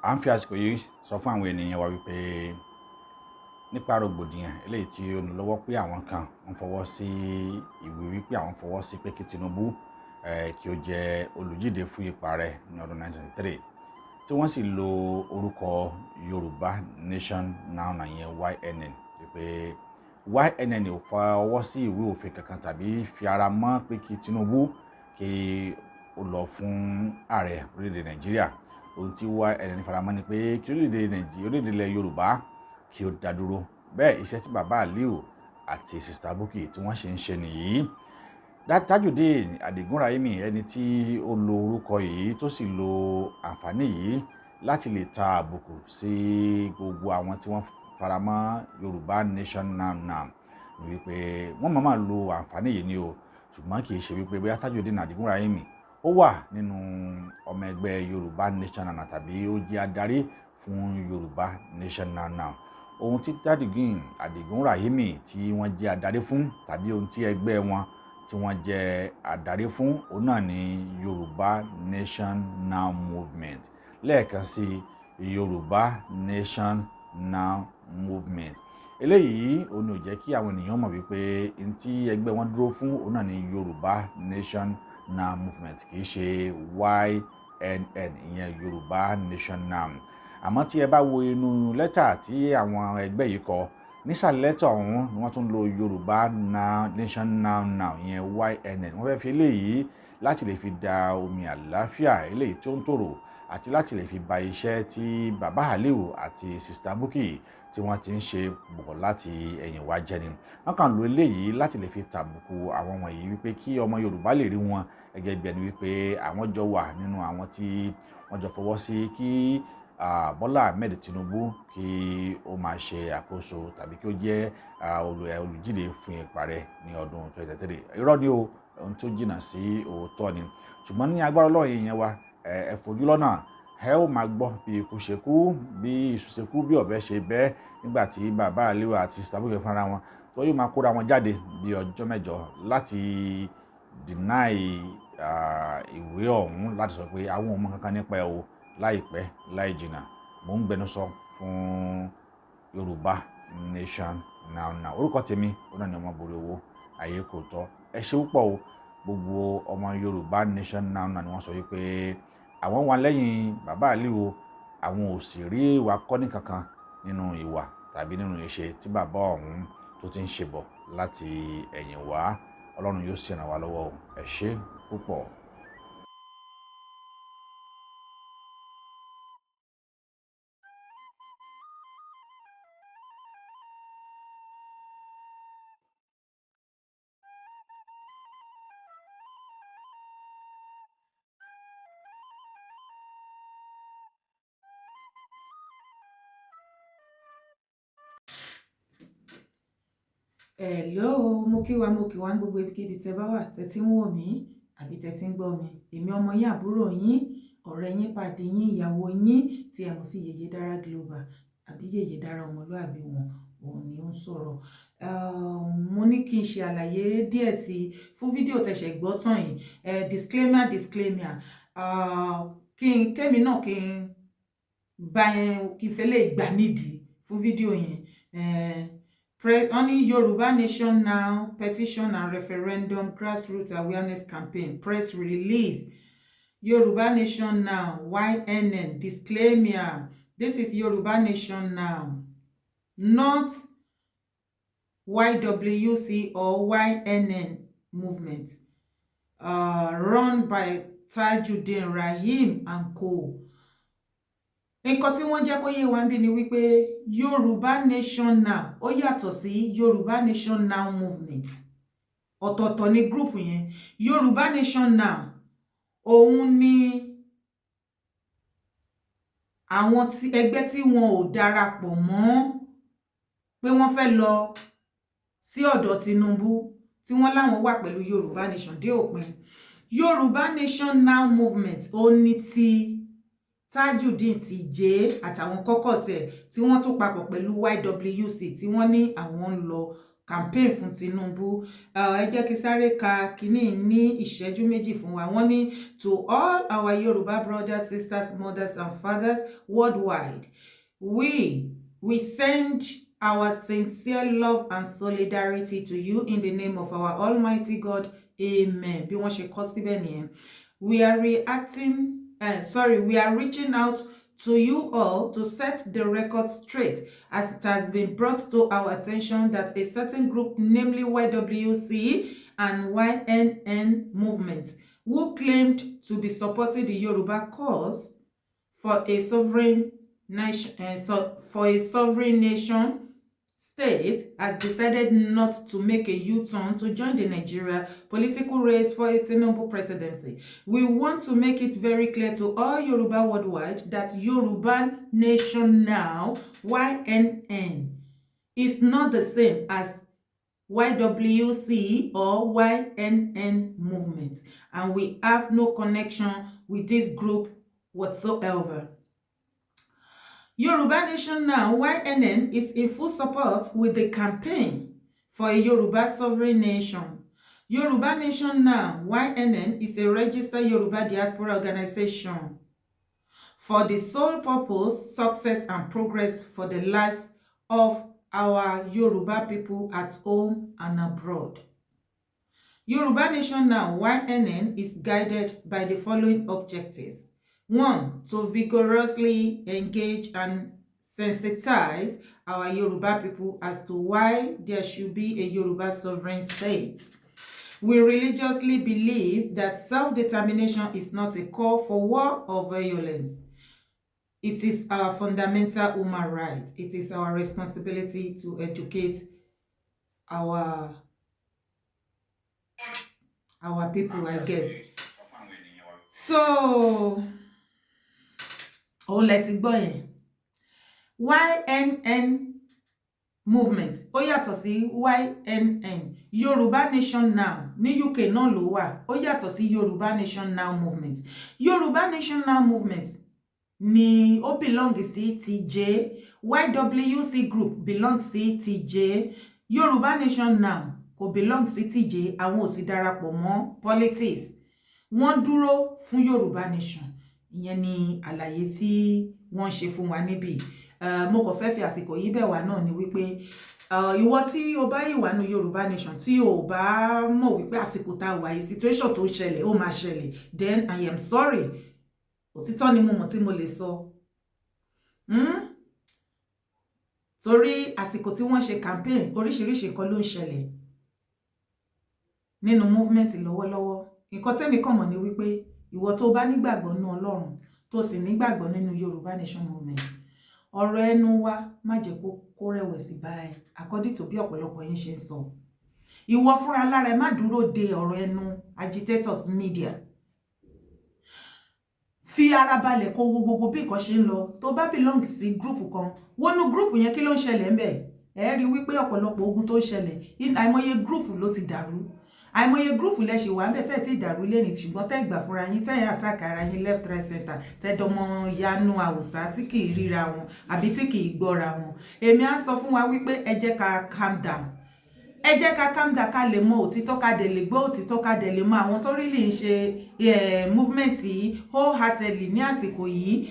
à ń fi àsìkò yìí sọ fún àwọn ènìyàn wa wípé nípa rògbòdìyàn eléyìí tí ó ní lọ́wọ́ pé àwọn kan ń fọwọ́ sí ìwé wípé àwọn fọwọ́ sí pé kí Tinubu kí ó jẹ́ olùdíje fún ipò ààrẹ ní ọdún 1993 tí wọ́n sì lo orúkọ Yorùbá Nation Now ìyẹn YNN wípé YNN ò fọwọ́ sí ìwé òfin kankan tàbí fi ara mọ́ pé kí Tinubu kí ó lọ fún ààrẹ orílẹ̀-èdè Nàìjíríà. Ohun tí YNN faramọ́ ni pé kí orílẹ̀-èdè ilẹ̀ Yorùbá kí ó dá dúró. Bẹ́ẹ̀ iṣẹ́ tí bàbá Aliu àti sista Bukky tí wọ́n ṣe ń ṣe nìyí. Tajudeen Adigun Raimi ẹni tí ó lo orúkọ yìí tó sì lo àǹfààní yìí láti lè ta àbùkù sí gbogbo àwọn tí wọ́n faramọ́ Yorùbá Nation Now wípé wọ́n máa lo àǹfààní yìí ni o, ṣùgbọ́n kì í ṣe wípé bóyá Tajudeen Adigun Raimi ó wà nínú ọmọ ẹgbẹ́ Yorùbá Nation Now tàbí ó jẹ́ adarí fún Yorùbá Nation Now. Ohun tí Tajudeen Adigun Raimi tí wọ́n jẹ́ adarí fún tàbí ohun tí ẹgbẹ́ wọn tí wọ́n jẹ́ adarí fún òun náà ni Yorùbá Nation Now Movement. Lẹ́ẹ̀kan sí Yorùbá Nation Now Movement. Eléyìí òun ni ò jẹ́ kí àwọn ènìyàn mọ̀ wípé ohun tí ẹgbẹ́ wọn dúró fún òun náà ni Yorùbá Nation Now Movement kì í ṣe YNN ìyẹn Yorùbá Nation Now. Àmọ́ tí ẹ bá wo inú lẹ́tà tí àwọn ẹgbẹ́ yìí kọ nísàlẹ̀ lẹ́tà ọ̀hún ni wọ́n tún lo Yorùbá Nation Now ìyẹn YNN. Wọ́n fẹ́ fi eléyìí láti lè fi da omi àlàáfíà eléyìí tó ń tòrò àti láti lè fi ba iṣẹ́ tí bàbá Aliu àti sista Bukky tí wọ́n ti ń ṣe bọ̀ láti ẹ̀yìn wá jẹ́ ni. Wọ́n kàn lo eléyìí láti lè fi tàbùkù àwọn wọ̀nyí wípé kí ọmọ Yorùbá lè rí wọn gẹ́gẹ́ bí ẹni wípé àwọn jọ wà nínú àwọn tí wọ́n jọ fọwọ́ sí kí Bọ́lá Ahmed Tinubu kí ó máa ṣe àkóso tàbí kí ó jẹ́ olùdíje fún ipò ààrẹ ní ọdún 2023. Irọ́ ni o, ohun tó jìnnà sí òótọ́ ni. Ṣùgbọ́n ní agbára Ọlọ́run yẹn wa ẹ fojú lọ́nà, ẹ ó máa gbọ́ bí ikú ṣe kú, bí iṣu ṣe kú, bí ọ̀bẹ ṣe bẹ́ nígbà tí bàbá Aliu àti sista Bukky fúnra wọn tó yóò máa kóra wọn jáde bí ọjọ́ mẹ́jọ láti deny ìwé ọ̀hún láti sọ pé àwọn ò mọ̀ kankan nípa ẹ̀ o láìpẹ́ láì jìnnà. Mò ń gbẹnusọ fún Yorùbá Nation Now. Orúkọ tèmi ó náà ni ọmọ borí owó ayé kò tọ́. Ẹ ṣé púpọ̀ o. Gbogbo ọmọ Yorùbá Nation Now ni wọ́n sọ wípé àwọn wà lẹ́yìn bàbá Aliu, àwọn ò sì rí ìwà kọ́ni kankan nínú ìwà tàbí nínú ìṣe tí bàbá ọ̀hún tó ti ń ṣe bọ̀ láti ẹ̀yìn wá. Ọlọ́run yóò sì ràn wá lọ́wọ́ o. Ẹ ṣé púpọ̀. Hello, mo kí wa ń gbogbo ibikíbi tẹ́ bá wà, tẹ́ tí ń wò mí àbí tẹ́ tí ń gbọ́ mi. Èmi ọmọ yín, àbúrò yín, ọ̀rẹ́ yín, pàdé yín, ìyàwó yín tí ẹ mọ̀ sí Yèyé Dára Global àbí Yèyé Dára ọmọlúàbí wọn, òun ni ó ń sọ̀rọ̀. Mo ní kí n ṣe àlàyé díẹ̀ sí fún fídíò tẹ̀ṣẹ̀ gbọ́ tán yìí. Disclaimer. Kémi náà kí n bá yẹn kí n fẹ́ lè gbà nídìí fún fídíò yẹn. Only Yoruba Nation Now petition and referendum grassroots awareness campaign press release. Yoruba Nation Now YNN disclaimer. This is Yoruba Nation Now, not YWC or YNN movement, run by Tajudeen Rahim and co. Nǹkan tí wọ́n jẹ́ kó yé wa bí ni wípé Yorùbá Nation Now ó yàtọ̀ sí Yorùbá Nation Now movement. Ọ̀tọ̀ọ̀tọ̀ ni group yẹn. Yorùbá Nation Now òun ni àwọn ẹgbẹ́ tí wọn ò darapọ̀ mọ́ pé wọ́n fẹ́ lọ sí ọ̀dọ̀ Tinubu, tí wọ́n láwọn wà pẹ̀lú Yorùbá Nation dé òpin. Yorùbá Nation Now movement ó ní ti Tajudeen ti jẹ́ àtàwọn kọ́kọ̀sẹ̀ tí wọ́n tún papọ̀ pẹ̀lú YWC tí wọ́n ní àwọn ń lọ campaign fún Tinubu. Ẹ jẹ́ kí sáré ka kíní ní ìṣẹ́jú méjì fún wa. Wọ́n ní to all our Yoruba brothers, sisters, mothers and fathers worldwide, we send our sincere love and solidarity to you in the name of our Almighty God. Amen. Bí wọ́n ṣe kọ síbẹ̀ nìyẹn. We are reaching out to you all to set the record straight, as it has been brought to our attention that a certain group, namely YWC and YNN movements, who claimed to be supporting the Yoruba cause for a sovereign nation state, has decided not to make a U-turn to join the Nigeria political race for a Tinubu presidency. We want to make it very clear to all Yoruba worldwide that Yoruba Nation Now, YNN, is not the same as YWC or YNN movement, and we have no connection with this group whatsoever. Yoruba Nation Now, YNN, is in full support with the campaign for a Yoruba sovereign nation. Yoruba Nation Now, YNN, is a registered Yoruba diaspora organization for the sole purpose, success and progress for the lives of our Yoruba people at home and abroad. Yoruba Nation Now, YNN, is guided by the following objectives. 1. To vigorously engage and sensitize our Yoruba people as to why there should be a Yoruba sovereign state. We religiously believe that self-determination is not a call for war or violence. It is our fundamental human right. It is our responsibility to educate our people, I guess. So, let's go in. YNN movement. Ó yàtọ̀ sí YNN. Yoruba Nation Now. Ní UK náà ló wà. Ó yàtọ̀ sí Yoruba Nation Now movement. Yoruba Nation Now movement ni ó belong sí TJ. YWC group belong sí TJ. Yoruba Nation Now kò belong sí TJ. Àwọn ò sì darapọ̀ mọ́ politics. Wọ́n dúró fún Yoruba Nation. Ìyẹn ni àlàyé tí wọ́n ṣe fún wa níbí. Mo kàn fẹ́ fi àsìkò yìí bẹ̀ wá náà ni wípé ìwọ tí o bá ìwà nu Yoruba Nation tí o bá mọ̀ wípé àsìkò tá wà yìí situation tó ṣẹlẹ̀ ó máa ṣẹlẹ̀, then I am sorry. Òtítọ́ ni mo mọ̀ tí mo lè sọ. Torí àsìkò tí wọ́n ṣe campaign oríṣiríṣi nǹkan ló ń ṣẹlẹ̀ nínú movement lọ́wọ́lọ́wọ́. Nǹkan tẹ́mi kàn mọ̀ ni wípé ìwọ tó bá nígbàgbọ́ nínú Ọlọ́run tó sì nígbàgbọ́ nínú Yoruba Nation movement, ọ̀rọ̀ ẹnu wa má jẹ́ kó rẹ̀wẹ̀sì báyìí according to bí ọ̀pọ̀lọpọ̀ yín ṣe ń sọ. Ìwọ fúnra lára ẹ má dúró de ọ̀rọ̀ ẹnu agitators media. Fi ara balẹ̀ kó wo gbogbo bí nǹkan ṣe ń lọ. Tó bá belong sí group kan, wọnú group yẹn kí ló ń ṣẹlẹ̀ ńbẹ̀? Ẹ rí wípé ọ̀pọ̀lọpọ̀ ogun tó ń ṣẹlẹ̀, àìmọye group ló ti dàrú. Àìmọye group lẹ ṣe wà ńbẹ̀ tẹ́ ti dàrú lẹ́ni, ṣùgbọ́n tẹ́ gbà fúnra yín, tẹ́ attack ara yín left right center, tẹ́ dọmọ yanu àwòsá tí kì í ríra wọn àbí tí kì í gbọ́ra wọn. Èmi á sọ fún wa wípé ẹ jẹ́ ká calm down. Ẹ jẹ́ ká calm down ká lè mọ òtítọ́, ká dẹ̀ lè gbọ́ òtítọ́, ká dẹ̀ lè mọ àwọn tó really ń ṣe movement yìí wholeheartedly ní àsìkò yìí.